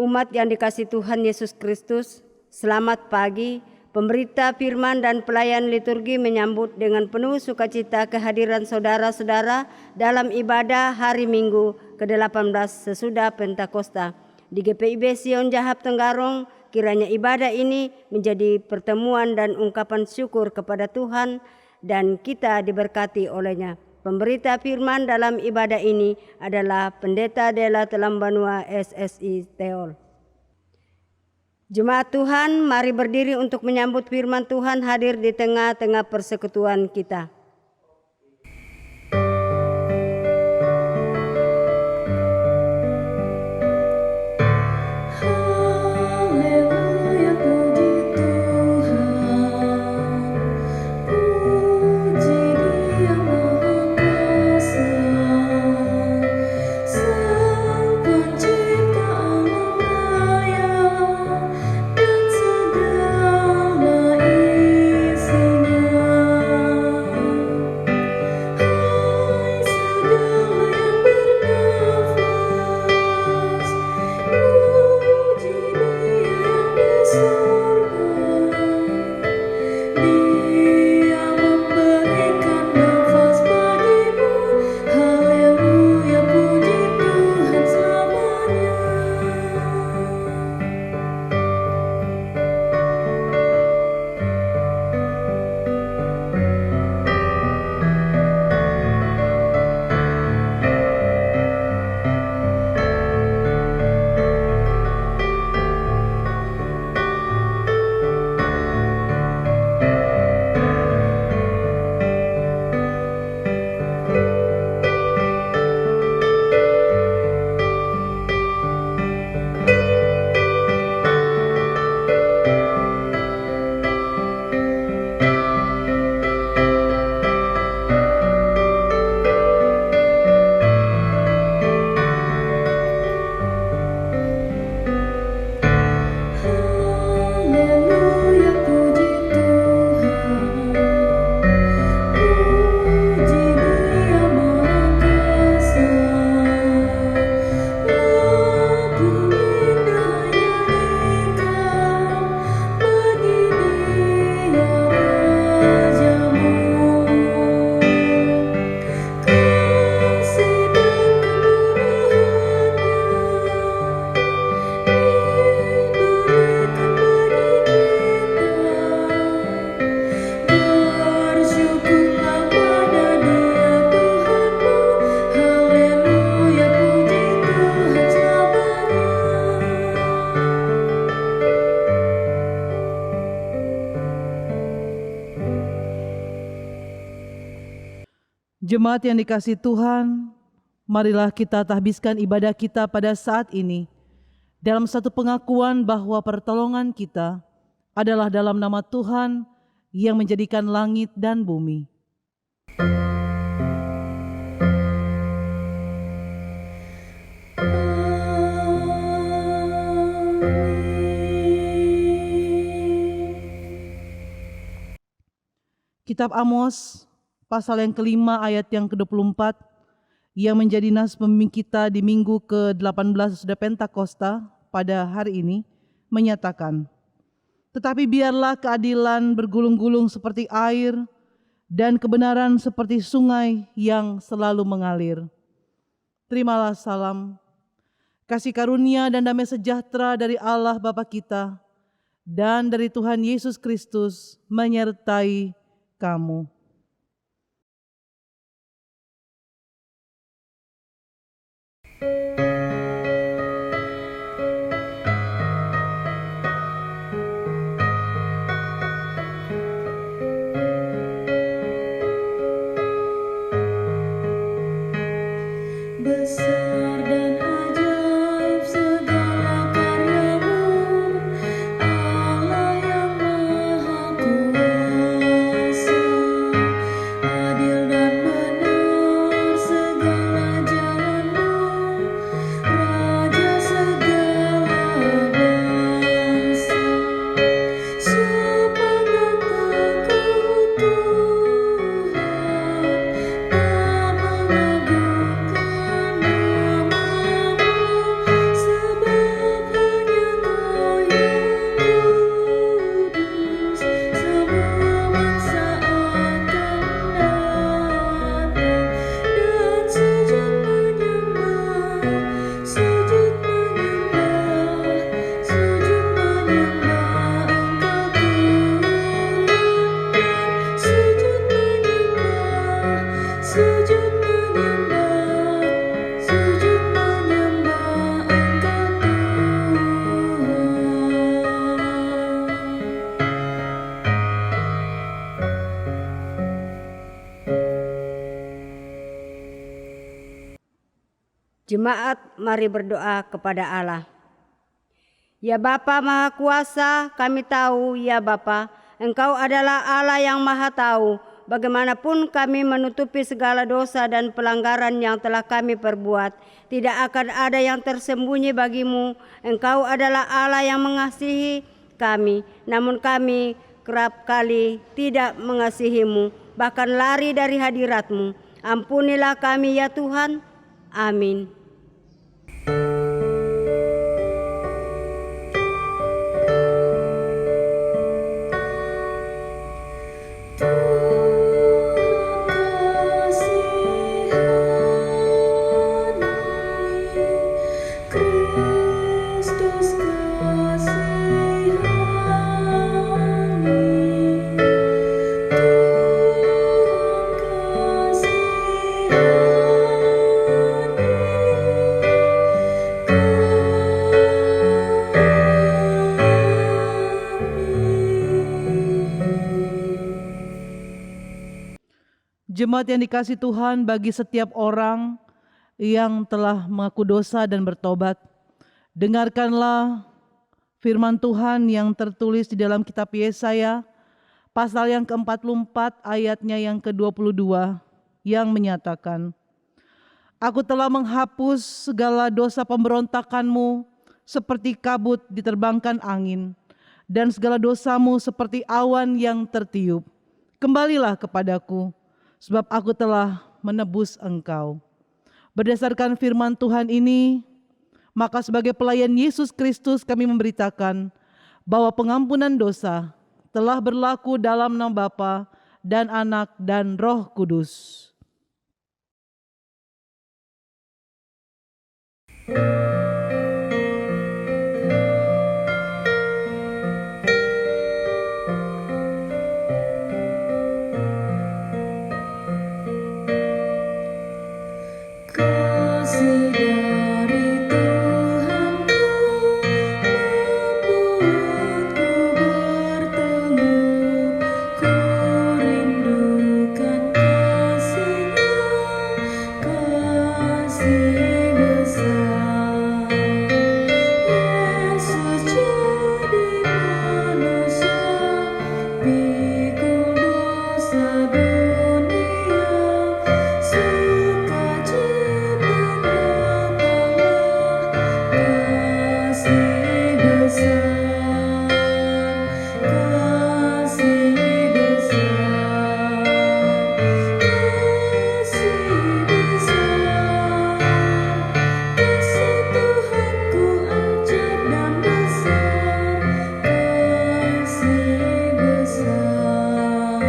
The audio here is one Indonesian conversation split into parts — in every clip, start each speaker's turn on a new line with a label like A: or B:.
A: Umat yang dikasihi Tuhan Yesus Kristus, selamat pagi. Pemberita firman dan pelayan liturgi menyambut dengan penuh sukacita kehadiran saudara-saudara dalam ibadah hari Minggu ke-18 sesudah Pentakosta. Di GPIB Sion Jahap Tenggarong, kiranya ibadah ini menjadi pertemuan dan ungkapan syukur kepada Tuhan dan kita diberkati olehnya. Pemberita firman dalam ibadah ini adalah Pendeta Dela Telambanua SSI Teol. Jemaat Tuhan, mari berdiri untuk menyambut firman Tuhan hadir di tengah-tengah persekutuan kita.
B: Jemaat yang dikasihi Tuhan, marilah kita tahbiskan ibadah kita pada saat ini dalam satu pengakuan bahwa pertolongan kita adalah dalam nama Tuhan yang menjadikan langit dan bumi. Kitab Amos pasal yang kelima ayat yang ke-24 yang menjadi nas pembimbing kita di minggu ke-18 sesudah Pentakosta pada hari ini menyatakan, tetapi biarlah keadilan bergulung-gulung seperti air dan kebenaran seperti sungai yang selalu mengalir. Terimalah salam, kasih karunia dan damai sejahtera dari Allah Bapa kita dan dari Tuhan Yesus Kristus menyertai kamu.
C: Besar dan ajaib segala karya-Mu, Allah yang Maha Kuasa. Adil dan benar segala jalan-Mu,
A: Jemaat, mari berdoa kepada Allah. Ya Bapa Maha Kuasa, kami tahu ya Bapa, Engkau adalah Allah yang Maha Tahu. Bagaimanapun kami menutupi segala dosa dan pelanggaran yang telah kami perbuat, tidak akan ada yang tersembunyi bagimu. Engkau adalah Allah yang mengasihi kami, namun kami kerap kali tidak mengasihimu, bahkan lari dari hadiratmu. Ampunilah kami ya Tuhan. Amin.
C: Kristus kasihani, Tuhan
B: Jemaat yang dikasihi Tuhan, bagi setiap orang yang telah mengaku dosa dan bertobat, dengarkanlah firman Tuhan yang tertulis di dalam kitab Yesaya, pasal yang ke-44 ayatnya yang ke-22, yang menyatakan, Aku telah menghapus segala dosa pemberontakanmu seperti kabut diterbangkan angin, dan segala dosamu seperti awan yang tertiup. Kembalilah kepadaku, sebab aku telah menebus engkau. Berdasarkan firman Tuhan ini, maka sebagai pelayan Yesus Kristus kami memberitakan bahwa pengampunan dosa telah berlaku dalam nama Bapa dan Anak dan Roh Kudus.
C: Kasih dari Tuhanku membuatku bertemu, ku rindukan kasih-Nya, kasih besar. Yesus jadi manusia, pikul dosa dunia, sukacita datanglah, kasih besar, kasih besar, kasih besar. Kasih Tuhanku ajaib dan besar, kasih besar.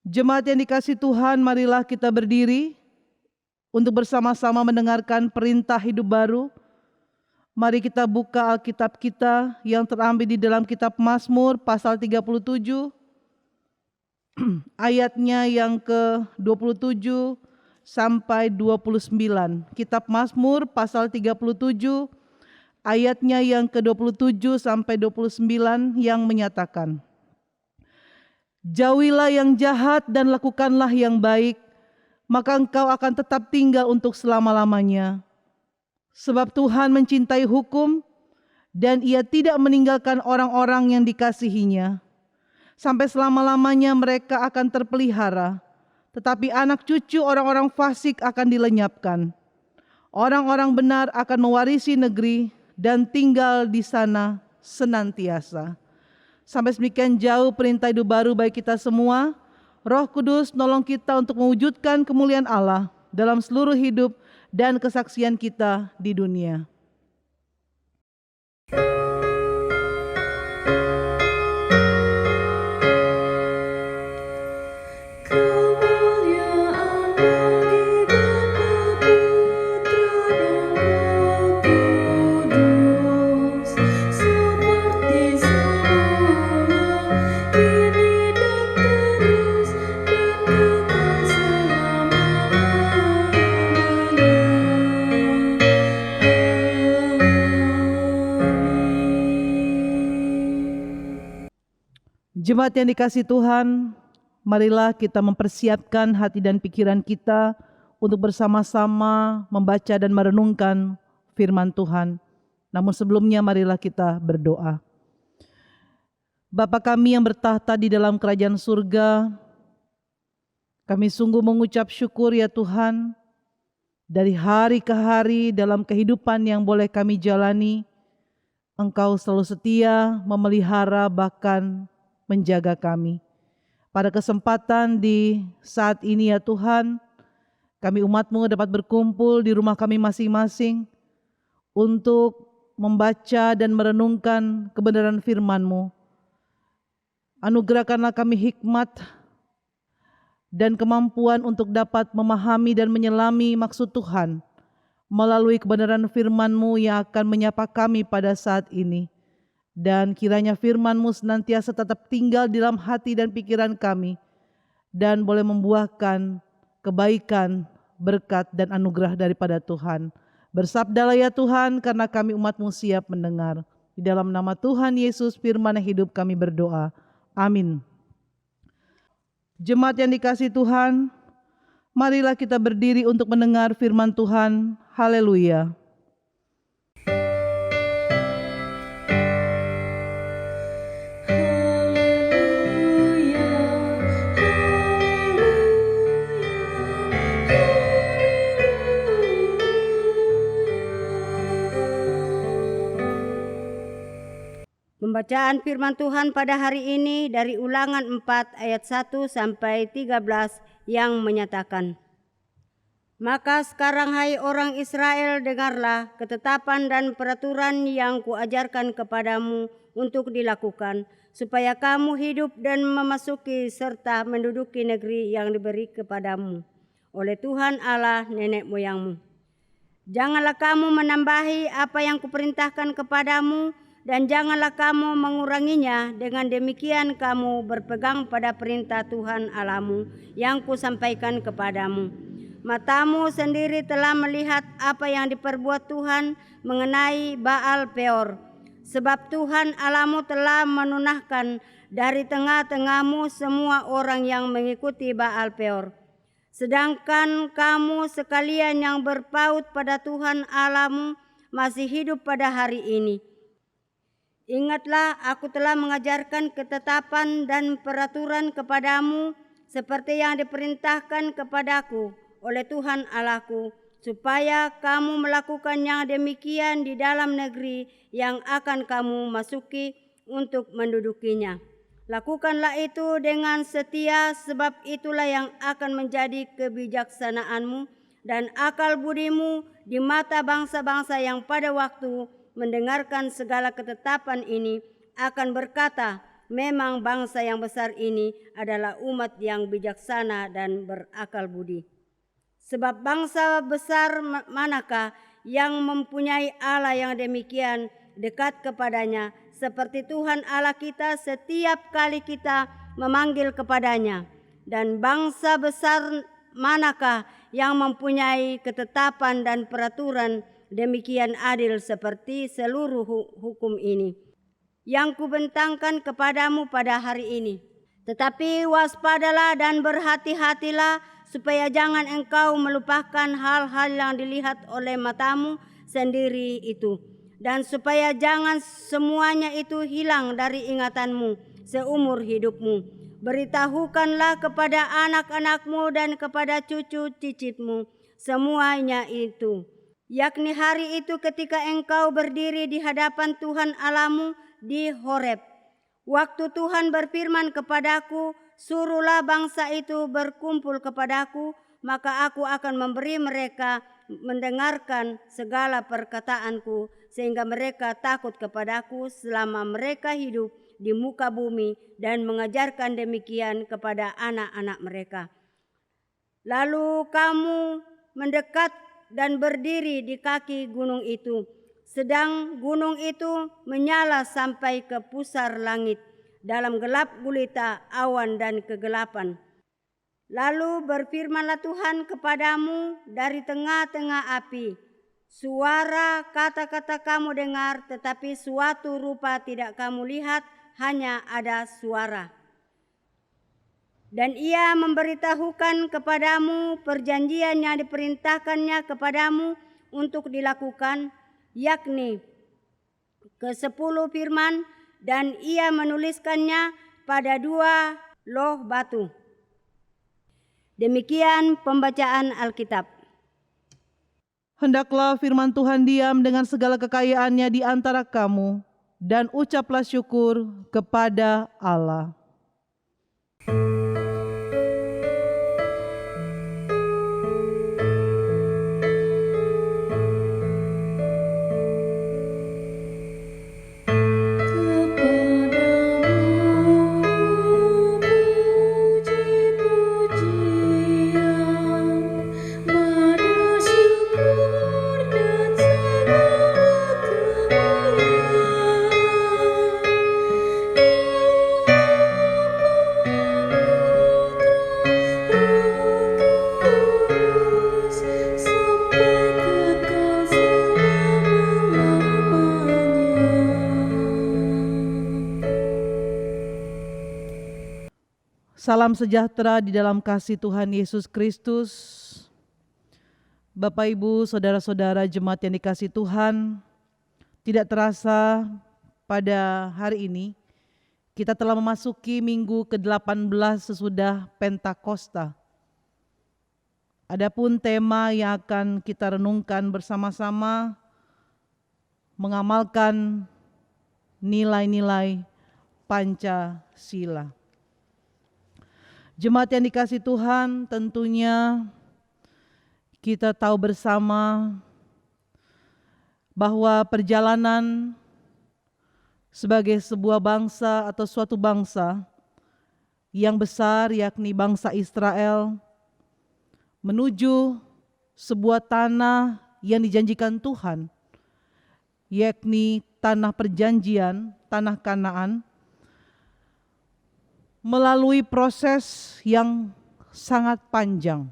B: Jemaat yang dikasihi Tuhan, marilah kita berdiri untuk bersama-sama mendengarkan perintah hidup baru. Mari kita buka Alkitab kita yang terambil di dalam kitab Mazmur pasal 37, ayatnya yang ke-27 sampai 29. Kitab Mazmur pasal 37, ayatnya yang ke-27 sampai 29 yang menyatakan, Jauhilah yang jahat dan lakukanlah yang baik, maka engkau akan tetap tinggal untuk selama-lamanya. Sebab Tuhan mencintai hukum, dan Ia tidak meninggalkan orang-orang yang dikasihinya. Sampai selama-lamanya mereka akan terpelihara, tetapi anak cucu orang-orang fasik akan dilenyapkan. Orang-orang benar akan mewarisi negeri dan tinggal di sana senantiasa. Sampai sedemikian jauh perintah hidup baru bagi kita semua. Roh Kudus nolong kita untuk mewujudkan kemuliaan Allah dalam seluruh hidup dan kesaksian kita di dunia.
C: Kemuliaan bagi Bapa, Putra dan Roh Kudus, seperti semula, kini dan terus, dan kekal selama-lamanya. Amin.
B: Jemaat yang dikasihi Tuhan, marilah kita mempersiapkan hati dan pikiran kita untuk bersama-sama membaca dan merenungkan firman Tuhan. Namun sebelumnya marilah kita berdoa. Bapa kami yang bertahta di dalam kerajaan surga, kami sungguh mengucap syukur ya Tuhan, dari hari ke hari dalam kehidupan yang boleh kami jalani, Engkau selalu setia memelihara bahkan menjaga kami. Pada kesempatan di saat ini ya Tuhan, kami umat-Mu dapat berkumpul di rumah kami masing-masing untuk membaca dan merenungkan kebenaran firman-Mu. Anugerahkanlah kami hikmat dan kemampuan untuk dapat memahami dan menyelami maksud Tuhan melalui kebenaran firman-Mu yang akan menyapa kami pada saat ini. Dan kiranya firman-Mu senantiasa tetap tinggal di dalam hati dan pikiran kami dan boleh membuahkan kebaikan, berkat, dan anugerah daripada Tuhan. Bersabdalah ya Tuhan, karena kami umat-Mu siap mendengar. Di dalam nama Tuhan Yesus, firman yang hidup kami berdoa. Amin. Jemaat yang dikasihi Tuhan, marilah kita berdiri untuk mendengar firman Tuhan. Haleluya.
A: Pembacaan firman Tuhan pada hari ini dari Ulangan 4 ayat 1 sampai 13 yang menyatakan, "Maka sekarang hai orang Israel, dengarlah ketetapan dan peraturan yang kuajarkan kepadamu untuk dilakukan, supaya kamu hidup dan memasuki serta menduduki negeri yang diberi kepadamu oleh Tuhan Allah nenek moyangmu. Janganlah kamu menambahi apa yang kuperintahkan kepadamu, dan janganlah kamu menguranginya. Dengan demikian kamu berpegang pada perintah Tuhan Allahmu yang kusampaikan kepadamu. Matamu sendiri telah melihat apa yang diperbuat Tuhan mengenai Baal Peor. Sebab Tuhan Allahmu telah menunahkan dari tengah-tengahmu semua orang yang mengikuti Baal Peor. Sedangkan kamu sekalian yang berpaut pada Tuhan Allahmu masih hidup pada hari ini. Ingatlah, aku telah mengajarkan ketetapan dan peraturan kepadamu seperti yang diperintahkan kepadaku oleh Tuhan Allahku, supaya kamu melakukan yang demikian di dalam negeri yang akan kamu masuki untuk mendudukinya. Lakukanlah itu dengan setia, sebab itulah yang akan menjadi kebijaksanaanmu dan akal budimu di mata bangsa-bangsa yang pada waktu mendengarkan segala ketetapan ini akan berkata, memang bangsa yang besar ini adalah umat yang bijaksana dan berakal budi. Sebab bangsa besar manakah yang mempunyai Allah yang demikian dekat kepadanya, seperti Tuhan Allah kita setiap kali kita memanggil kepadanya. Dan bangsa besar manakah yang mempunyai ketetapan dan peraturan demikian adil seperti seluruh hukum ini yang kubentangkan kepadamu pada hari ini. Tetapi waspadalah dan berhati-hatilah, supaya jangan engkau melupakan hal-hal yang dilihat oleh matamu sendiri itu, dan supaya jangan semuanya itu hilang dari ingatanmu seumur hidupmu. Beritahukanlah kepada anak-anakmu dan kepada cucu cicitmu semuanya itu, yakni hari itu ketika engkau berdiri di hadapan Tuhan Allahmu di Horeb. Waktu Tuhan berfirman kepadaku, suruhlah bangsa itu berkumpul kepadaku, maka aku akan memberi mereka mendengarkan segala perkataanku, sehingga mereka takut kepadaku selama mereka hidup di muka bumi, dan mengajarkan demikian kepada anak-anak mereka. Lalu kamu mendekat dan berdiri di kaki gunung itu, sedang gunung itu menyala sampai ke pusar langit dalam gelap gulita awan dan kegelapan. Lalu berfirmanlah Tuhan kepadamu dari tengah-tengah api, suara kata-kata kamu dengar, tetapi suatu rupa tidak kamu lihat, hanya ada suara. Dan ia memberitahukan kepadamu perjanjian yang diperintahkannya kepadamu untuk dilakukan, yakni ke-10 firman, dan ia menuliskannya pada 2 loh batu. Demikian pembacaan Alkitab.
B: Hendaklah firman Tuhan diam dengan segala kekayaannya di antara kamu, dan ucaplah syukur kepada Allah. Salam sejahtera di dalam kasih Tuhan Yesus Kristus. Bapak, Ibu, Saudara-saudara jemaat yang dikasihi Tuhan, tidak terasa pada hari ini kita telah memasuki minggu ke-18 sesudah Pentakosta. Adapun tema yang akan kita renungkan bersama-sama mengamalkan nilai-nilai Pancasila. Jemaat yang dikasihi Tuhan, tentunya kita tahu bersama bahwa perjalanan sebagai sebuah bangsa atau suatu bangsa yang besar, yakni bangsa Israel, menuju sebuah tanah yang dijanjikan Tuhan, yakni tanah perjanjian, tanah Kanaan, melalui proses yang sangat panjang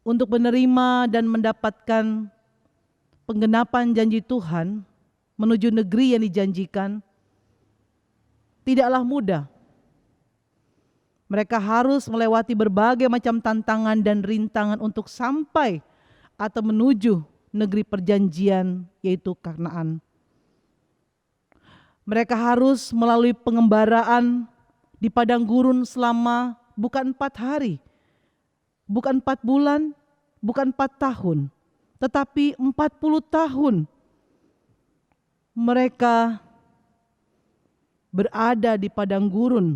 B: untuk menerima dan mendapatkan penggenapan janji Tuhan menuju negeri yang dijanjikan. Tidaklah mudah. Mereka harus melewati berbagai macam tantangan dan rintangan untuk sampai atau menuju negeri perjanjian, yaitu Kanaan. Mereka harus melalui pengembaraan di padang gurun selama bukan 4 hari, bukan 4 bulan, bukan 4 tahun, tetapi 40 tahun. Mereka berada di padang gurun.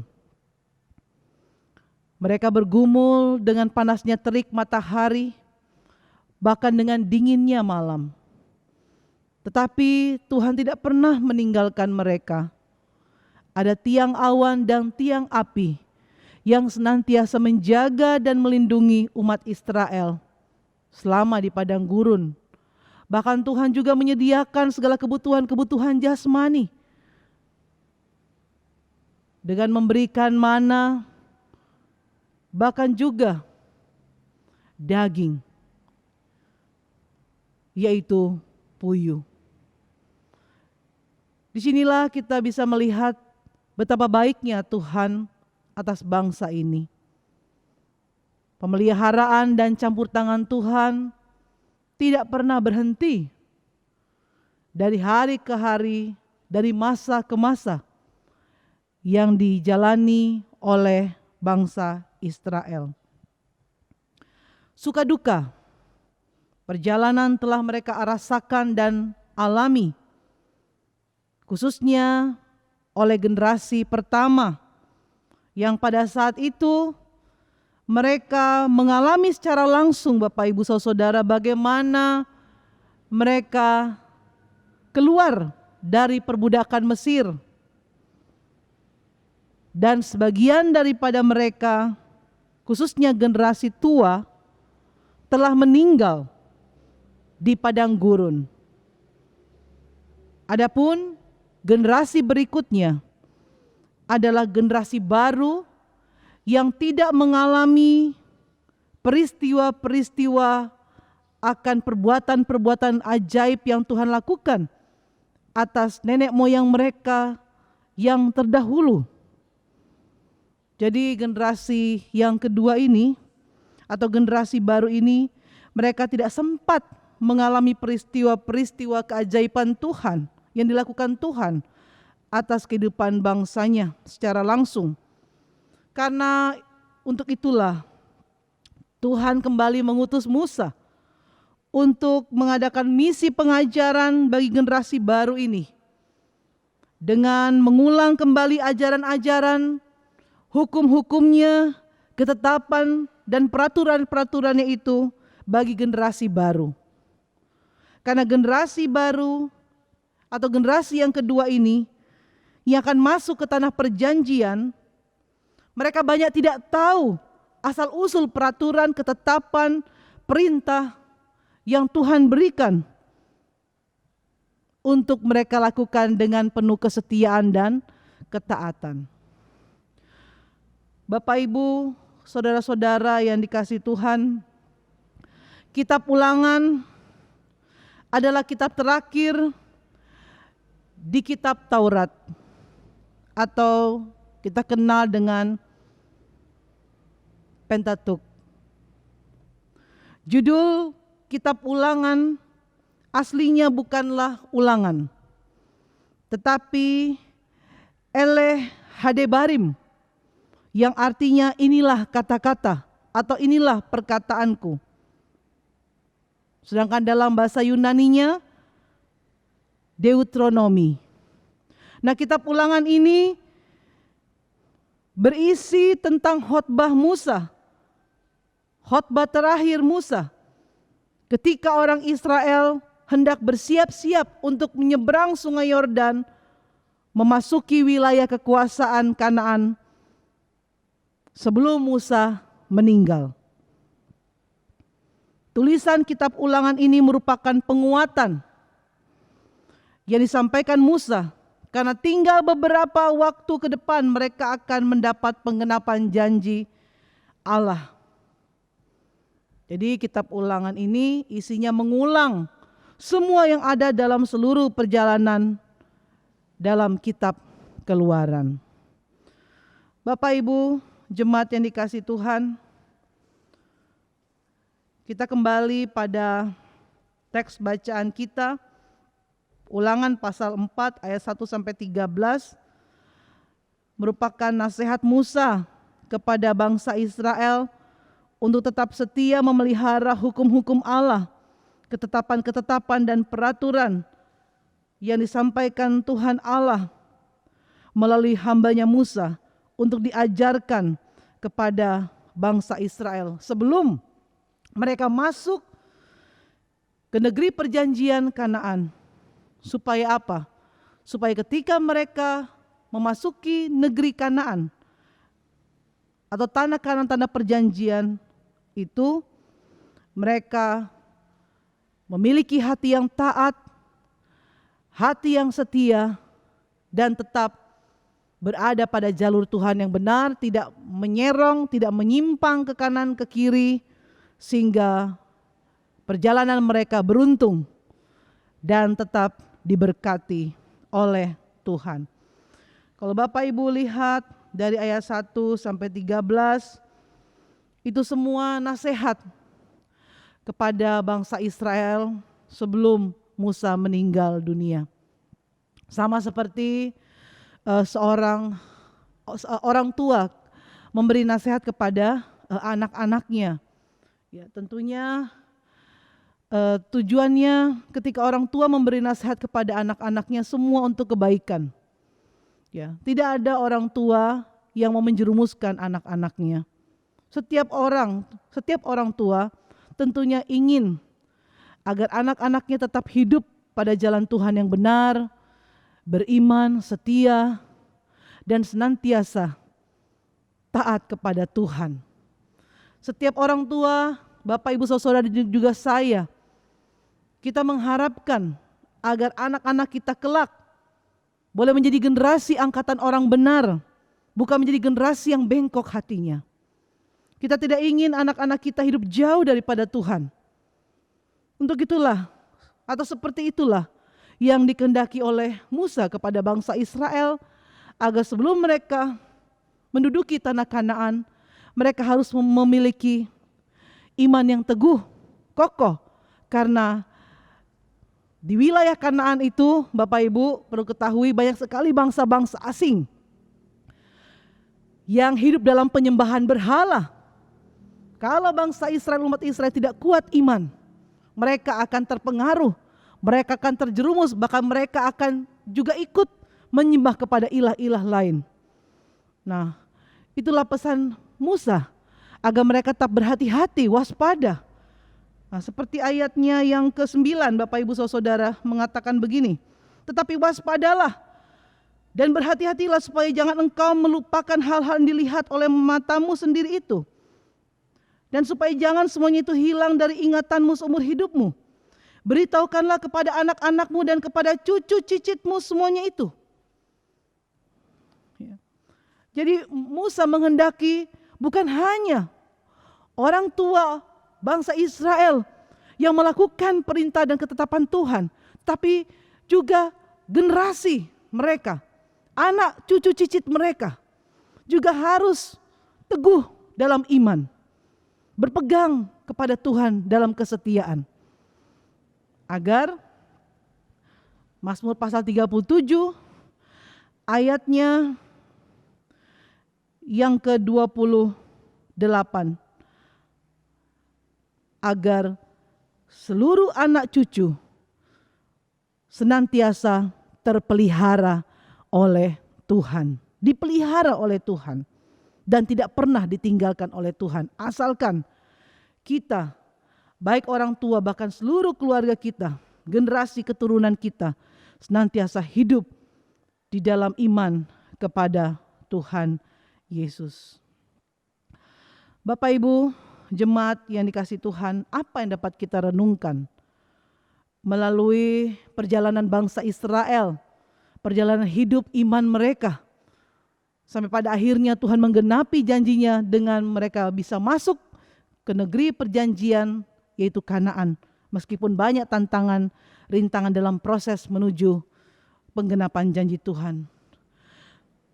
B: Mereka bergumul dengan panasnya terik matahari, bahkan dengan dinginnya malam. Tetapi Tuhan tidak pernah meninggalkan mereka. Ada tiang awan dan tiang api yang senantiasa menjaga dan melindungi umat Israel selama di padang gurun. Bahkan Tuhan juga menyediakan segala kebutuhan-kebutuhan jasmani dengan memberikan mana, bahkan juga daging, yaitu puyuh. Disinilah kita bisa melihat betapa baiknya Tuhan atas bangsa ini. Pemeliharaan dan campur tangan Tuhan tidak pernah berhenti. Dari hari ke hari, dari masa ke masa yang dijalani oleh bangsa Israel. Suka duka, perjalanan telah mereka rasakan dan alami, khususnya oleh generasi pertama yang pada saat itu mereka mengalami secara langsung, Bapak Ibu Saudara, bagaimana mereka keluar dari perbudakan Mesir. Dan sebagian daripada mereka, khususnya generasi tua, telah meninggal di padang gurun. Adapun generasi berikutnya adalah generasi baru yang tidak mengalami peristiwa-peristiwa akan perbuatan-perbuatan ajaib yang Tuhan lakukan atas nenek moyang mereka yang terdahulu. Jadi generasi yang kedua ini atau generasi baru ini, mereka tidak sempat mengalami peristiwa-peristiwa keajaiban Tuhan yang dilakukan Tuhan atas kehidupan bangsanya secara langsung. Karena untuk itulah Tuhan kembali mengutus Musa untuk mengadakan misi pengajaran bagi generasi baru ini dengan mengulang kembali ajaran-ajaran, hukum-hukumnya, ketetapan dan peraturan-peraturannya itu bagi generasi baru. Karena generasi baru atau generasi yang kedua ini yang akan masuk ke tanah perjanjian, mereka banyak tidak tahu asal-usul peraturan, ketetapan, perintah yang Tuhan berikan untuk mereka lakukan dengan penuh kesetiaan dan ketaatan. Bapak, Ibu, saudara-saudara yang dikasihi Tuhan, kitab Ulangan adalah kitab terakhir di kitab Taurat atau kita kenal dengan Pentatuk. Judul kitab Ulangan aslinya bukanlah ulangan, tetapi Eleh Hadebarim, yang artinya inilah kata-kata atau inilah perkataanku. Sedangkan dalam bahasa Yunaninya Deuteronomi. Nah, kitab Ulangan ini berisi tentang khotbah Musa, khotbah terakhir Musa ketika orang Israel hendak bersiap-siap untuk menyeberang Sungai Yordan, memasuki wilayah kekuasaan Kanaan sebelum Musa meninggal. Tulisan kitab Ulangan ini merupakan penguatan yang disampaikan Musa karena tinggal beberapa waktu ke depan mereka akan mendapat penggenapan janji Allah. Jadi kitab Ulangan ini isinya mengulang semua yang ada dalam seluruh perjalanan dalam kitab Keluaran. Bapak, Ibu, jemaat yang dikasihi Tuhan, kita kembali pada teks bacaan kita, Ulangan pasal 4 ayat 1 sampai 13, merupakan nasihat Musa kepada bangsa Israel untuk tetap setia memelihara hukum-hukum Allah, ketetapan-ketetapan dan peraturan yang disampaikan Tuhan Allah melalui hambanya Musa untuk diajarkan kepada bangsa Israel sebelum mereka masuk ke negeri perjanjian Kanaan. Supaya apa? Supaya ketika mereka memasuki negeri Kanaan atau tanah Kanaan, tanah perjanjian itu, mereka memiliki hati yang taat, hati yang setia, dan tetap berada pada jalur Tuhan yang benar, tidak menyerong, tidak menyimpang ke kanan, ke kiri, sehingga perjalanan mereka beruntung dan tetap diberkati oleh Tuhan. Kalau Bapak Ibu lihat dari ayat 1 sampai 13, itu semua nasihat kepada bangsa Israel sebelum Musa meninggal dunia. Sama seperti orang tua memberi nasihat kepada anak-anaknya. Ya, tentunya tujuannya ketika orang tua memberi nasihat kepada anak-anaknya semua untuk kebaikan. Ya, tidak ada orang tua yang mau menjerumuskan anak-anaknya. Setiap orang tua tentunya ingin agar anak-anaknya tetap hidup pada jalan Tuhan yang benar, beriman, setia, dan senantiasa taat kepada Tuhan. Setiap orang tua, Bapak, Ibu, Saudara, dan juga saya, kita mengharapkan agar anak-anak kita kelak boleh menjadi generasi angkatan orang benar, bukan menjadi generasi yang bengkok hatinya. Kita tidak ingin anak-anak kita hidup jauh daripada Tuhan. Untuk itulah, atau seperti itulah yang dikehendaki oleh Musa kepada bangsa Israel, agar sebelum mereka menduduki tanah Kanaan, mereka harus memiliki iman yang teguh, kokoh. Karena di wilayah Kanaan itu, Bapak Ibu perlu ketahui, banyak sekali bangsa-bangsa asing yang hidup dalam penyembahan berhala. Kalau bangsa Israel, umat Israel tidak kuat iman, mereka akan terpengaruh, mereka akan terjerumus, bahkan mereka akan juga ikut menyembah kepada ilah-ilah lain. Nah, itulah pesan Musa, agar mereka tetap berhati-hati, waspada. Nah, seperti ayatnya yang ke-9, Bapak Ibu Saudara, mengatakan begini, tetapi waspadalah dan berhati-hatilah supaya jangan engkau melupakan hal-hal yang dilihat oleh matamu sendiri itu. Dan supaya jangan semuanya itu hilang dari ingatanmu seumur hidupmu. Beritahukanlah kepada anak-anakmu dan kepada cucu cicitmu semuanya itu. Ya. Jadi Musa menghendaki bukan hanya orang tua bangsa Israel yang melakukan perintah dan ketetapan Tuhan, tapi juga generasi mereka, anak cucu cicit mereka juga harus teguh dalam iman, berpegang kepada Tuhan dalam kesetiaan. Agar Mazmur pasal 37 ayatnya yang ke-28, agar seluruh anak cucu senantiasa terpelihara oleh Tuhan, dipelihara oleh Tuhan, dan tidak pernah ditinggalkan oleh Tuhan. Asalkan kita, baik orang tua, bahkan seluruh keluarga kita, generasi keturunan kita, senantiasa hidup di dalam iman kepada Tuhan Yesus. Bapak Ibu, jemaat yang dikasihi Tuhan, apa yang dapat kita renungkan melalui perjalanan bangsa Israel, perjalanan hidup iman mereka, sampai pada akhirnya Tuhan menggenapi janjinya dengan mereka bisa masuk ke negeri perjanjian, yaitu Kanaan, meskipun banyak tantangan, rintangan dalam proses menuju penggenapan janji Tuhan.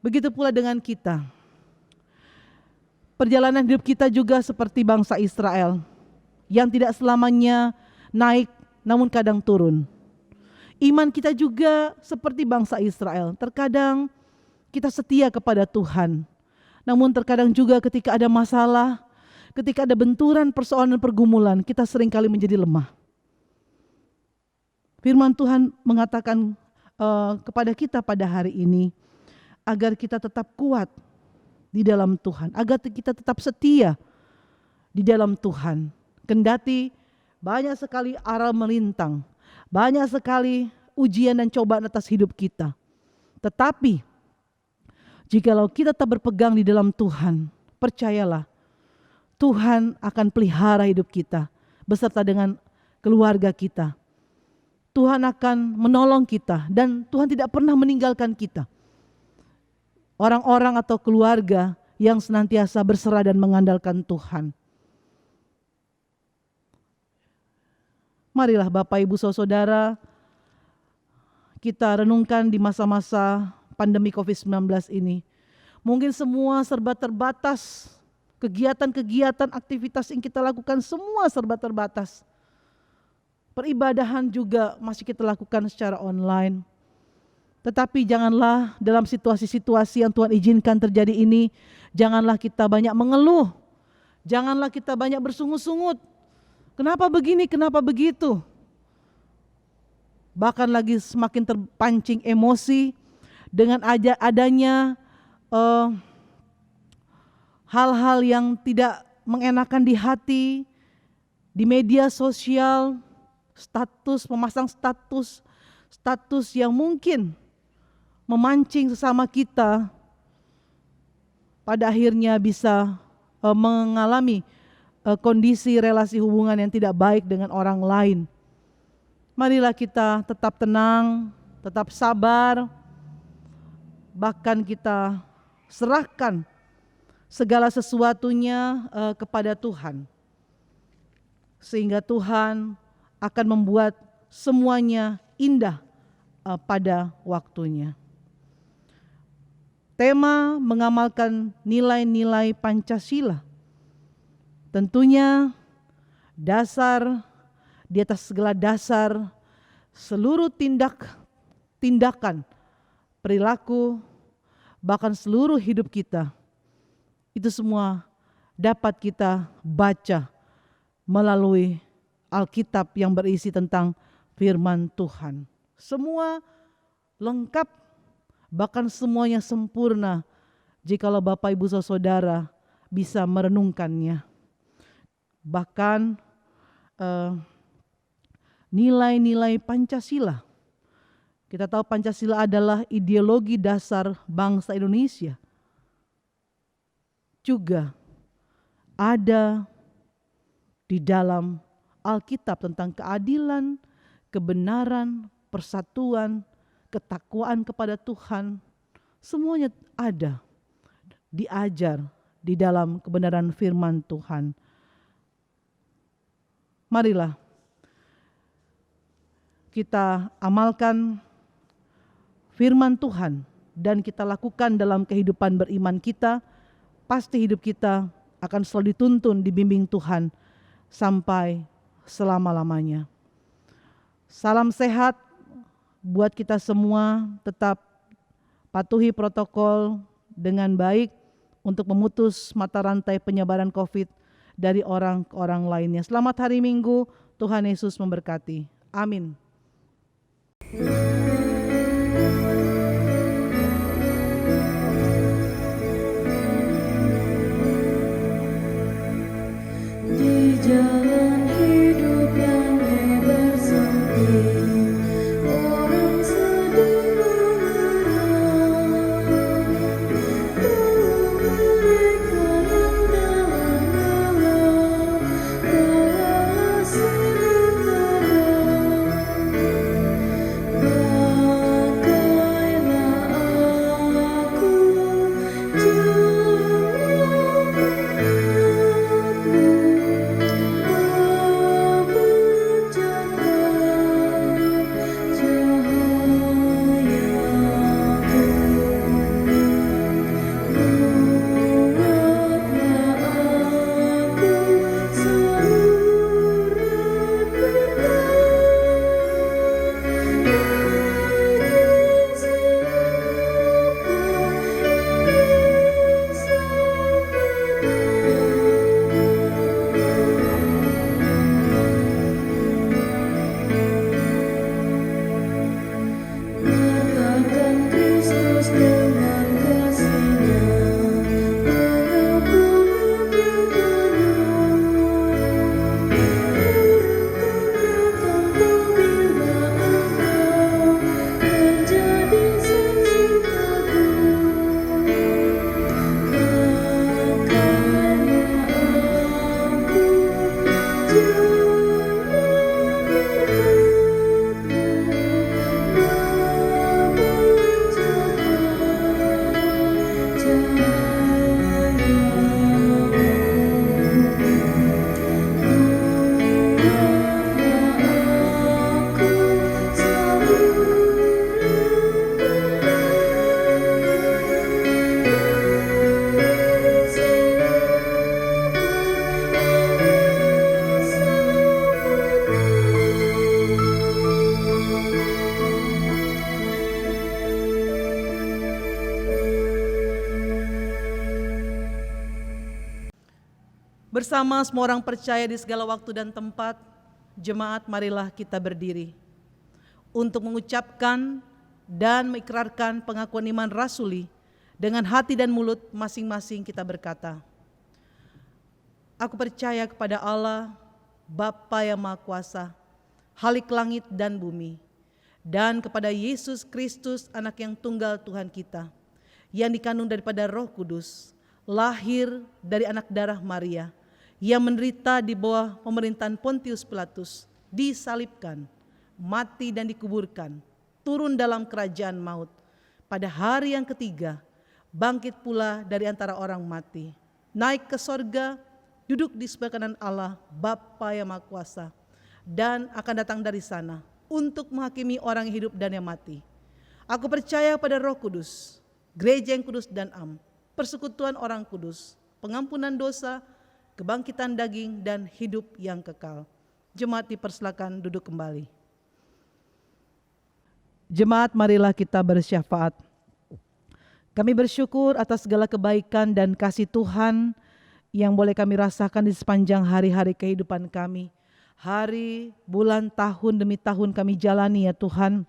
B: Begitu pula dengan kita. Perjalanan hidup kita juga seperti bangsa Israel, yang tidak selamanya naik, namun kadang turun. Iman kita juga seperti bangsa Israel. Terkadang kita setia kepada Tuhan, namun terkadang juga ketika ada masalah, ketika ada benturan, persoalan dan pergumulan, kita seringkali menjadi lemah. Firman Tuhan mengatakan kepada kita pada hari ini, agar kita tetap kuat di dalam Tuhan, agar kita tetap setia di dalam Tuhan. Kendati banyak sekali aral melintang, banyak sekali ujian dan cobaan atas hidup kita, tetapi jikalau kita tetap berpegang di dalam Tuhan, percayalah, Tuhan akan pelihara hidup kita beserta dengan keluarga kita. Tuhan akan menolong kita dan Tuhan tidak pernah meninggalkan kita. Orang-orang atau keluarga yang senantiasa berserah dan mengandalkan Tuhan. Marilah Bapak Ibu Saudara, kita renungkan di masa-masa pandemi COVID-19 ini. Mungkin semua serba terbatas, kegiatan-kegiatan, aktivitas yang kita lakukan semua serba terbatas. Peribadahan juga masih kita lakukan secara online. Tetapi janganlah dalam situasi-situasi yang Tuhan izinkan terjadi ini, janganlah kita banyak mengeluh, janganlah kita banyak bersungut-sungut. Kenapa begini, kenapa begitu? Bahkan lagi semakin terpancing emosi dengan adanya hal-hal yang tidak mengenakan di hati, di media sosial, memasang status yang mungkin memancing sesama kita, pada akhirnya bisa mengalami kondisi relasi hubungan yang tidak baik dengan orang lain. Marilah kita tetap tenang, tetap sabar, bahkan kita serahkan segala sesuatunya kepada Tuhan, sehingga Tuhan akan membuat semuanya indah pada waktunya. Tema mengamalkan nilai-nilai Pancasila. Tentunya dasar, di atas segala dasar, seluruh tindakan, perilaku, bahkan seluruh hidup kita, itu semua dapat kita baca melalui Alkitab yang berisi tentang firman Tuhan. Semua lengkap, bahkan semuanya sempurna jikalau Bapak Ibu Saudara bisa merenungkannya. Bahkan nilai-nilai Pancasila. Kita tahu Pancasila adalah ideologi dasar bangsa Indonesia. Juga ada di dalam Alkitab tentang keadilan, kebenaran, persatuan, ketakwaan kepada Tuhan. Semuanya ada, diajar di dalam kebenaran firman Tuhan. Marilah kita amalkan firman Tuhan dan kita lakukan dalam kehidupan beriman kita. Pasti hidup kita akan selalu dituntun, dibimbing Tuhan sampai selama-lamanya. Salam sehat buat kita semua, tetap patuhi protokol dengan baik untuk memutus mata rantai penyebaran COVID dari orang ke orang lainnya. Selamat hari Minggu, Tuhan Yesus memberkati. Amin.
C: Di jalan hidup yang lebar sempit, orang sedang mengerang. Tolong mereka yang dalam gelap, bawalah sertalah. Pakailah aku, jangan Nyatakan Kristus dengan kasih-Nya, pengampunan yang penuh. Urungkan datang bila Engkau menjadi saksi teguh. Pakailah aku, jangan
B: Bersama semua orang percaya di segala waktu dan tempat, jemaat marilah kita berdiri untuk mengucapkan dan mengikrarkan pengakuan iman rasuli. Dengan hati dan mulut masing-masing kita berkata, aku percaya kepada Allah, Bapa yang Maha Kuasa, Khalik langit dan bumi, dan kepada Yesus Kristus, anak yang tunggal Tuhan kita, yang dikandung daripada Roh Kudus, lahir dari anak darah Maria, yang menderita di bawah pemerintahan Pontius Pilatus, disalibkan, mati dan dikuburkan, turun dalam kerajaan maut, pada hari yang ketiga, bangkit pula dari antara orang mati, naik ke sorga, duduk di sebelah kanan Allah, Bapa yang Maha Kuasa, dan akan datang dari sana untuk menghakimi orang yang hidup dan yang mati. Aku percaya pada Roh Kudus, gereja yang kudus dan am, persekutuan orang kudus, pengampunan dosa, kebangkitan daging, dan hidup yang kekal. Jemaat dipersilakan duduk kembali. Jemaat, marilah kita bersyafaat. Kami bersyukur atas segala kebaikan dan kasih Tuhan yang boleh kami rasakan di sepanjang hari-hari kehidupan kami. Hari, bulan, tahun demi tahun kami jalani ya Tuhan.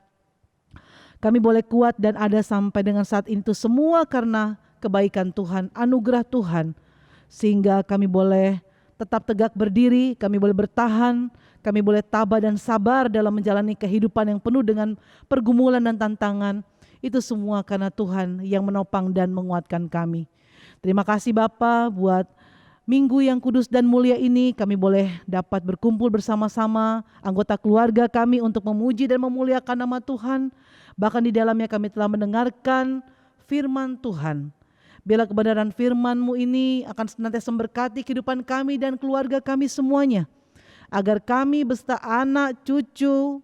B: Kami boleh kuat dan ada sampai dengan saat itu semua karena kebaikan Tuhan, anugerah Tuhan. Sehingga kami boleh tetap tegak berdiri, kami boleh bertahan, kami boleh tabah dan sabar dalam menjalani kehidupan yang penuh dengan pergumulan dan tantangan. Itu semua karena Tuhan yang menopang dan menguatkan kami. Terima kasih Bapa buat minggu yang kudus dan mulia ini, kami boleh dapat berkumpul bersama-sama anggota keluarga kami untuk memuji dan memuliakan nama Tuhan. Bahkan di dalamnya kami telah mendengarkan firman Tuhan. Biarlah kebenaran firman-Mu ini akan senantiasa memberkati kehidupan kami dan keluarga kami semuanya. Agar kami beserta anak, cucu,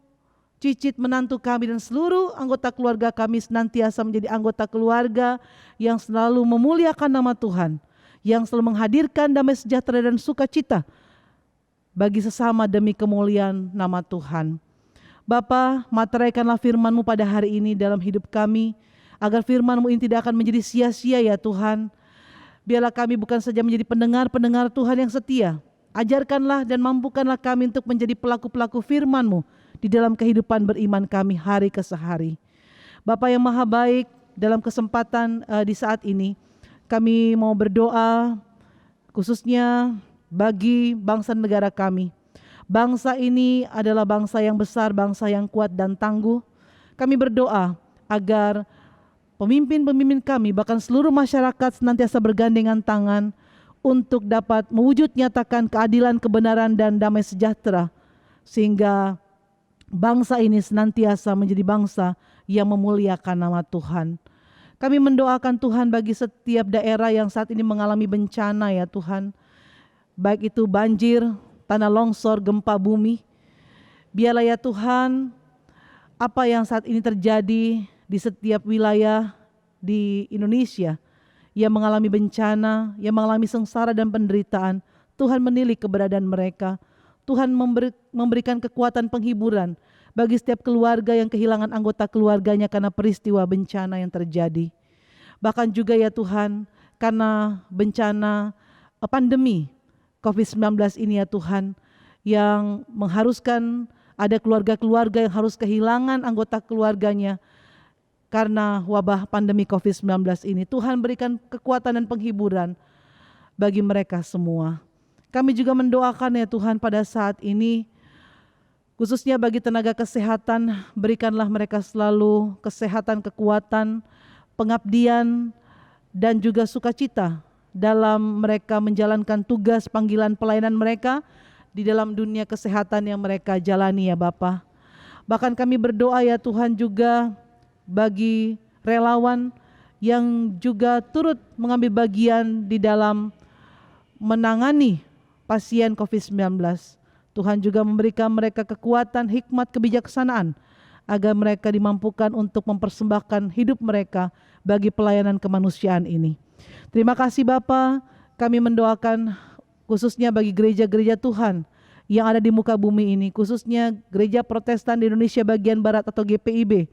B: cicit, menantu kami dan seluruh anggota keluarga kami senantiasa menjadi anggota keluarga yang selalu memuliakan nama Tuhan, yang selalu menghadirkan damai sejahtera dan sukacita bagi sesama demi kemuliaan nama Tuhan. Bapa, materaikanlah firman-Mu pada hari ini dalam hidup kami, agar firman-Mu ini tidak akan menjadi sia-sia ya Tuhan. Biarlah kami bukan saja menjadi pendengar-pendengar Tuhan yang setia, ajarkanlah dan mampukanlah kami untuk menjadi pelaku-pelaku firman-Mu di dalam kehidupan beriman kami hari ke hari. Bapa yang maha baik, dalam kesempatan di saat ini, kami mau berdoa khususnya bagi bangsa negara kami. Bangsa ini adalah bangsa yang besar, bangsa yang kuat dan tangguh. Kami berdoa agar pemimpin-pemimpin kami, bahkan seluruh masyarakat senantiasa bergandengan tangan untuk dapat mewujud nyatakan keadilan, kebenaran, dan damai sejahtera. Sehingga bangsa ini senantiasa menjadi bangsa yang memuliakan nama Tuhan. Kami mendoakan Tuhan bagi setiap daerah yang saat ini mengalami bencana ya Tuhan. Baik itu banjir, tanah longsor, gempa bumi. Biarlah ya Tuhan, apa yang saat ini terjadi di setiap wilayah di Indonesia yang mengalami bencana, yang mengalami sengsara dan penderitaan, Tuhan menilik keberadaan mereka. Tuhan memberikan kekuatan penghiburan bagi setiap keluarga yang kehilangan anggota keluarganya karena peristiwa bencana yang terjadi. Bahkan juga ya Tuhan, karena bencana pandemi COVID-19 ini ya Tuhan, yang mengharuskan ada keluarga-keluarga yang harus kehilangan anggota keluarganya karena wabah pandemi COVID-19 ini. Tuhan berikan kekuatan dan penghiburan bagi mereka semua. Kami juga mendoakan ya Tuhan pada saat ini, khususnya bagi tenaga kesehatan, berikanlah mereka selalu kesehatan, kekuatan, pengabdian, dan juga sukacita dalam mereka menjalankan tugas panggilan pelayanan mereka di dalam dunia kesehatan yang mereka jalani ya Bapa. Bahkan kami berdoa ya Tuhan juga bagi relawan yang juga turut mengambil bagian di dalam menangani pasien COVID-19. Tuhan juga memberikan mereka kekuatan, hikmat, kebijaksanaan agar mereka dimampukan untuk mempersembahkan hidup mereka bagi pelayanan kemanusiaan ini. Terima kasih Bapa, kami mendoakan khususnya bagi gereja-gereja Tuhan yang ada di muka bumi ini, khususnya Gereja Protestan di Indonesia bagian Barat atau GPIB,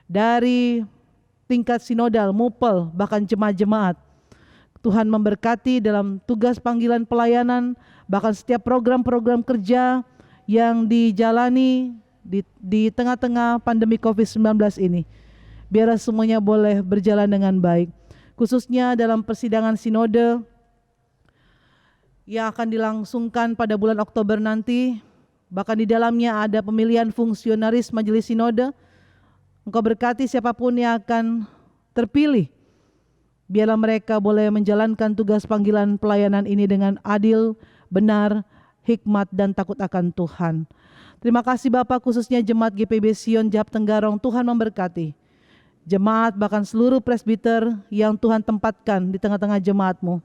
B: dari tingkat sinodal, mupel, bahkan jemaat-jemaat. Tuhan memberkati dalam tugas panggilan pelayanan, bahkan setiap program-program kerja yang dijalani di tengah-tengah pandemi COVID-19 ini. Biar semuanya boleh berjalan dengan baik. Khususnya dalam persidangan sinode yang akan dilangsungkan pada bulan Oktober nanti, bahkan di dalamnya ada pemilihan fungsionaris majelis sinode. Engkau berkati siapapun yang akan terpilih. Biarlah mereka boleh menjalankan tugas panggilan pelayanan ini dengan adil, benar, hikmat, dan takut akan Tuhan. Terima kasih Bapak, khususnya Jemaat GPIB Sion Jahap Tenggarong. Tuhan memberkati jemaat, bahkan seluruh presbiter yang Tuhan tempatkan di tengah-tengah jemaat-Mu.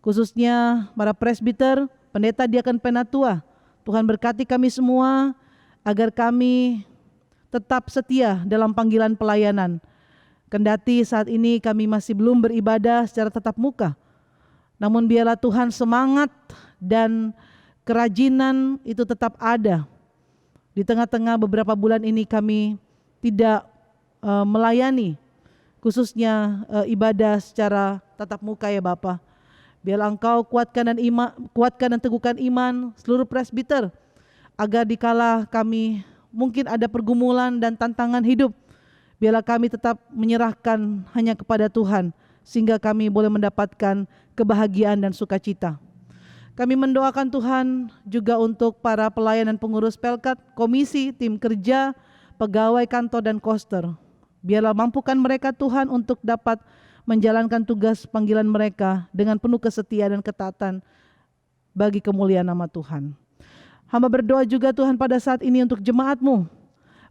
B: Khususnya para presbiter, pendeta, diaken, penatua. Tuhan berkati kami semua agar kami tetap setia dalam panggilan pelayanan. Kendati saat ini kami masih belum beribadah secara tatap muka, namun biarlah Tuhan semangat dan kerajinan itu tetap ada. Di tengah-tengah beberapa bulan ini kami tidak melayani, khususnya ibadah secara tatap muka ya Bapa. Biarlah Engkau kuatkan dan teguhkan iman seluruh presbiter, agar dikala kami mungkin ada pergumulan dan tantangan hidup, biarlah kami tetap menyerahkan hanya kepada Tuhan, sehingga kami boleh mendapatkan kebahagiaan dan sukacita. Kami mendoakan Tuhan juga untuk para pelayan dan pengurus Pelkat, komisi, tim kerja, pegawai kantor dan koster. Biarlah mampukan mereka Tuhan untuk dapat menjalankan tugas panggilan mereka dengan penuh kesetiaan dan ketaatan bagi kemuliaan nama Tuhan. Hamba berdoa juga Tuhan pada saat ini untuk jemaat-Mu,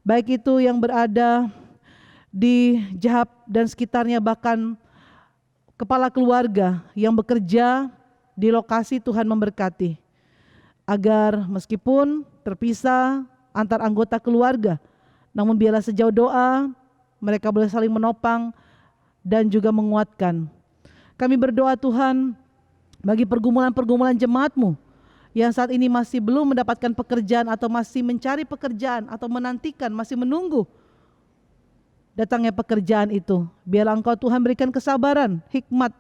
B: baik itu yang berada di Jahap dan sekitarnya, bahkan kepala keluarga yang bekerja di lokasi, Tuhan memberkati, agar meskipun terpisah antar anggota keluarga, namun biarlah sejauh doa mereka boleh saling menopang dan juga menguatkan. Kami berdoa Tuhan bagi pergumulan-pergumulan jemaat-Mu yang saat ini masih belum mendapatkan pekerjaan atau masih mencari pekerjaan atau menantikan, masih menunggu datangnya pekerjaan itu. Biarlah Engkau Tuhan berikan kesabaran, hikmat,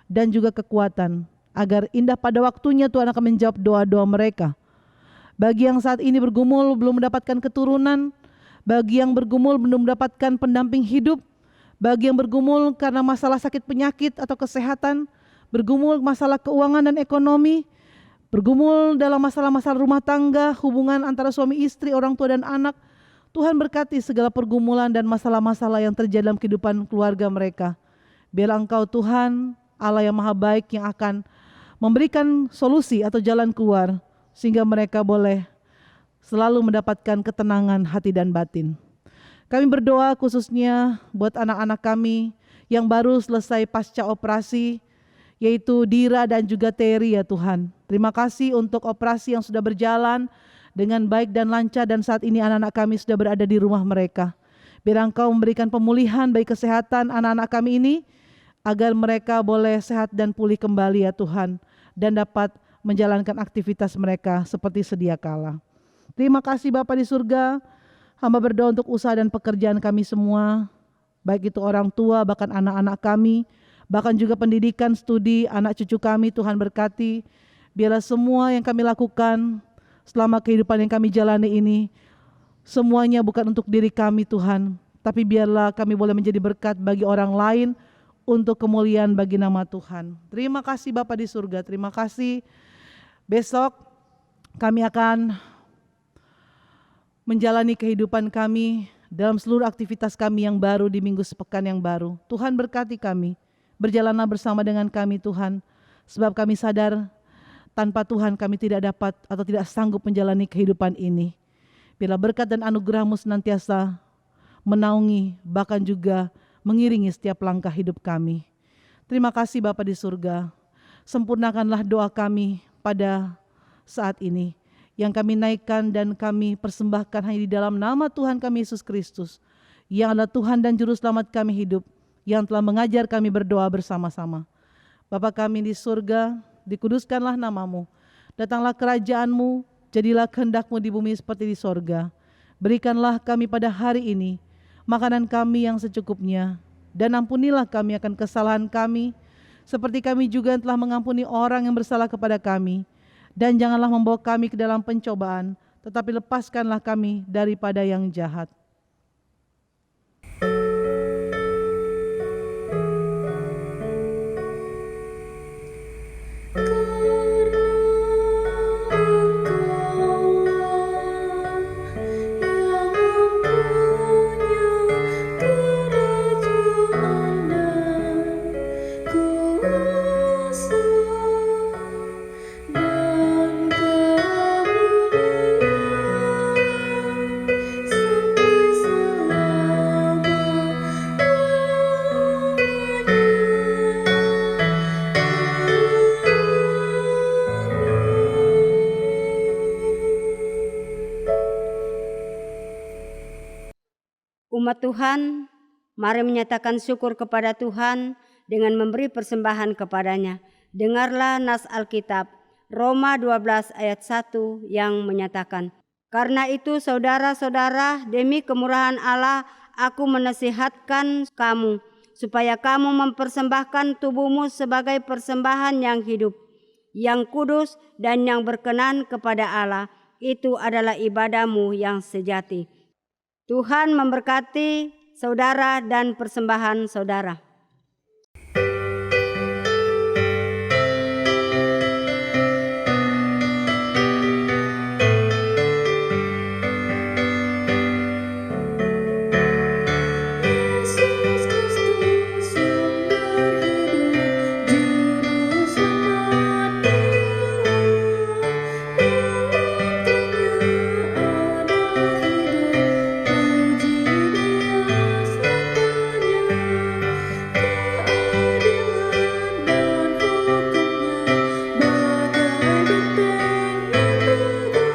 B: dan juga kekuatan, agar indah pada waktunya Tuhan akan menjawab doa-doa mereka. Bagi yang saat ini bergumul belum mendapatkan keturunan, bagi yang bergumul belum mendapatkan pendamping hidup, bagi yang bergumul karena masalah sakit penyakit atau kesehatan, bergumul masalah keuangan dan ekonomi, bergumul dalam masalah-masalah rumah tangga, hubungan antara suami istri, orang tua dan anak, Tuhan berkati segala pergumulan dan masalah-masalah yang terjadi dalam kehidupan keluarga mereka. Biarlah Engkau Tuhan, Allah yang maha baik, yang akan memberikan solusi atau jalan keluar, sehingga mereka boleh selalu mendapatkan ketenangan hati dan batin. Kami berdoa khususnya buat anak-anak kami yang baru selesai pasca operasi, yaitu Dira dan juga Terry ya Tuhan. Terima kasih untuk operasi yang sudah berjalan dengan baik dan lancar, dan saat ini anak-anak kami sudah berada di rumah mereka. Biar Engkau memberikan pemulihan bagi kesehatan anak-anak kami ini, agar mereka boleh sehat dan pulih kembali ya Tuhan, dan dapat menjalankan aktivitas mereka seperti sedia kala. Terima kasih Bapa di surga. Hamba berdoa untuk usaha dan pekerjaan kami semua, baik itu orang tua, bahkan anak-anak kami, bahkan juga pendidikan, studi anak cucu kami. Tuhan berkati. Biarlah semua yang kami lakukan selama kehidupan yang kami jalani ini, semuanya bukan untuk diri kami Tuhan, tapi biarlah kami boleh menjadi berkat bagi orang lain untuk kemuliaan bagi nama Tuhan. Terima kasih Bapa di surga, terima kasih. Besok kami akan menjalani kehidupan kami dalam seluruh aktivitas kami yang baru di minggu sepekan yang baru. Tuhan berkati kami, berjalanlah bersama dengan kami Tuhan, sebab kami sadar tanpa Tuhan kami tidak dapat atau tidak sanggup menjalani kehidupan ini. Bila berkat dan anugerah-Mu senantiasa menaungi, bahkan juga mengiringi setiap langkah hidup kami. Terima kasih Bapa di surga. Sempurnakanlah doa kami pada saat ini, yang kami naikkan dan kami persembahkan hanya di dalam nama Tuhan kami Yesus Kristus, yang adalah Tuhan dan Juru Selamat kami hidup, yang telah mengajar kami berdoa bersama-sama. Bapa kami di surga, dikuduskanlah nama-Mu, datanglah kerajaan-Mu, jadilah kehendak-Mu di bumi seperti di sorga. Berikanlah kami pada hari ini makanan kami yang secukupnya, dan ampunilah kami akan kesalahan kami, seperti kami juga yang telah mengampuni orang yang bersalah kepada kami. Dan janganlah membawa kami ke dalam pencobaan, tetapi lepaskanlah kami daripada yang jahat.
A: Umat Tuhan, Mari menyatakan syukur kepada Tuhan dengan memberi persembahan kepadanya. Dengarlah nas Alkitab, Roma 12 ayat 1 yang menyatakan, "Karena itu saudara-saudara, demi kemurahan Allah, aku menasihatkan kamu, supaya kamu mempersembahkan tubuhmu sebagai persembahan yang hidup, yang kudus dan yang berkenan kepada Allah. Itu adalah ibadahmu yang sejati." Tuhan memberkati saudara dan persembahan saudara.
C: Yesus Kristus sumber hidup, juru selamat dunia. Dalam Dia ada hidup, puji Dia selamanya. Keadilan dan hukumnya bagai benteng yang teguh bagi orang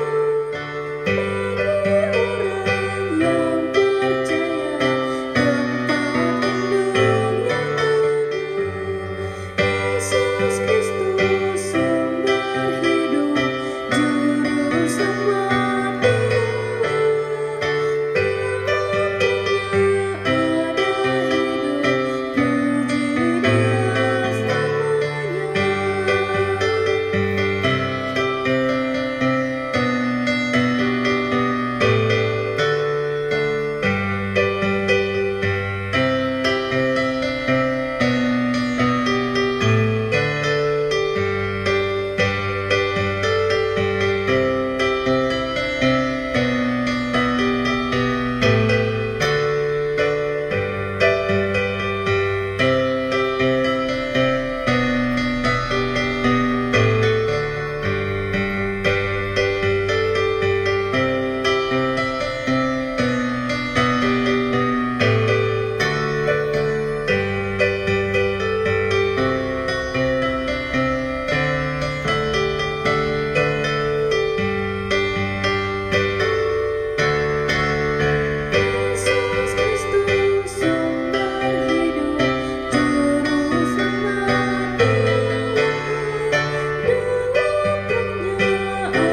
C: yang percaya. Yesus Kristus sumber hidup, juru selamat dunia. Dalam Dia ada hidup, puji Dia selamanya. Yesus Kristus sumber hidup, juru selamat dunia. Dalam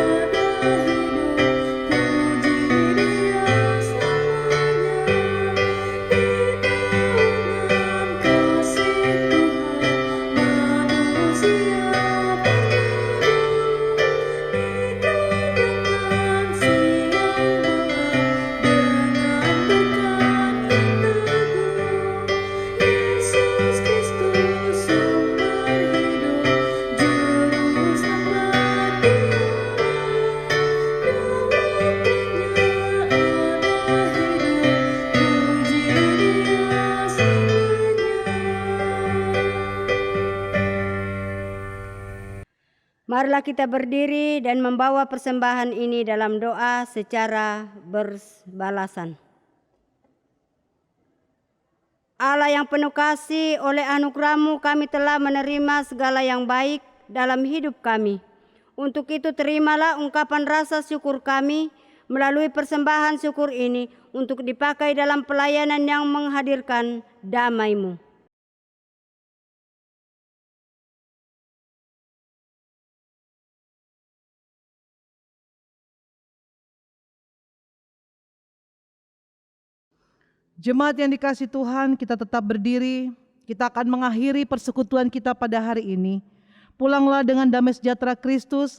C: Dia ada hidup, puji Dia selamanya. Di dalam kasih Tuhan manusia berteduh, dikadangkan siang malam dengan berkat yang teguh. Yesus Kristus sumber hidup, juru selamat dunia. Dalam Dia ada hidup, puji Dia selamanya.
A: Marilah kita berdiri dan membawa persembahan ini dalam doa secara berbalasan. Allah yang penuh kasih, oleh anugerah-Mu kami telah menerima segala yang baik dalam hidup kami. Untuk itu terimalah ungkapan rasa syukur kami melalui persembahan syukur ini untuk dipakai dalam pelayanan yang menghadirkan damai-Mu.
B: Jemaat yang dikasihi Tuhan, kita tetap berdiri. Kita akan mengakhiri persekutuan kita pada hari ini. Pulanglah dengan damai sejahtera Kristus.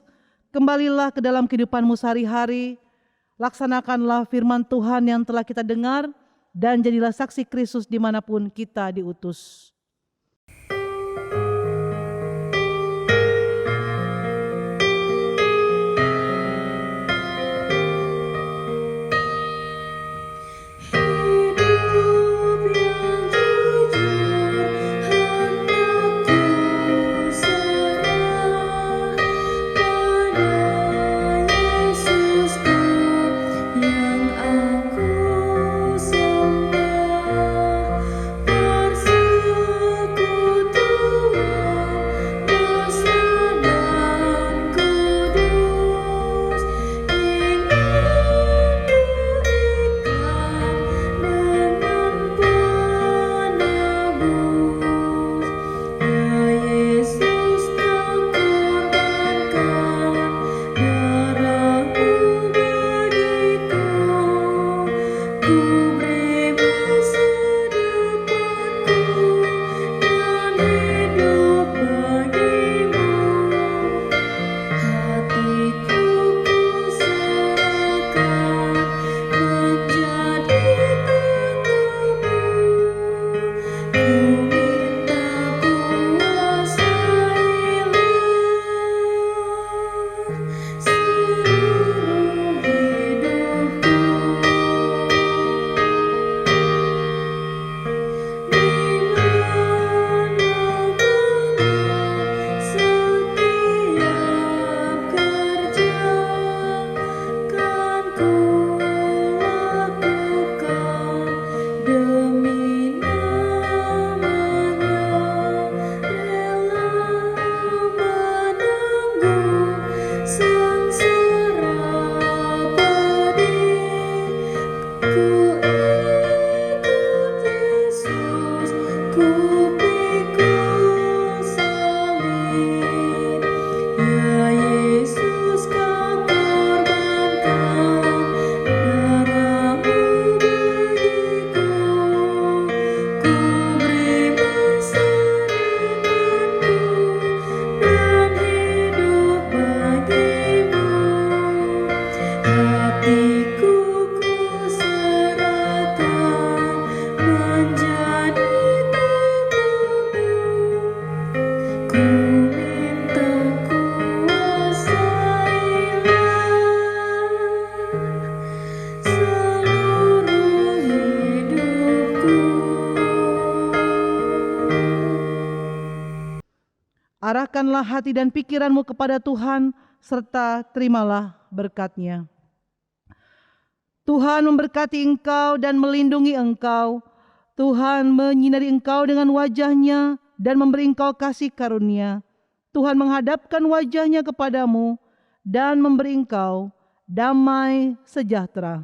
B: Kembalilah ke dalam kehidupanmu sehari-hari. Laksanakanlah firman Tuhan yang telah kita dengar. Dan jadilah saksi Kristus dimanapun kita diutus.
C: Hidup yang jujur hendak ku serah pada Yesusku yang aku sembah. Persembahan
B: Pendekkanlah hati dan pikiranmu kepada Tuhan, serta terimalah berkat-Nya. Tuhan memberkati engkau dan melindungi engkau. Tuhan menyinari engkau dengan wajah-Nya dan memberi engkau kasih karunia. Tuhan menghadapkan wajah-Nya kepadamu dan memberi engkau damai sejahtera.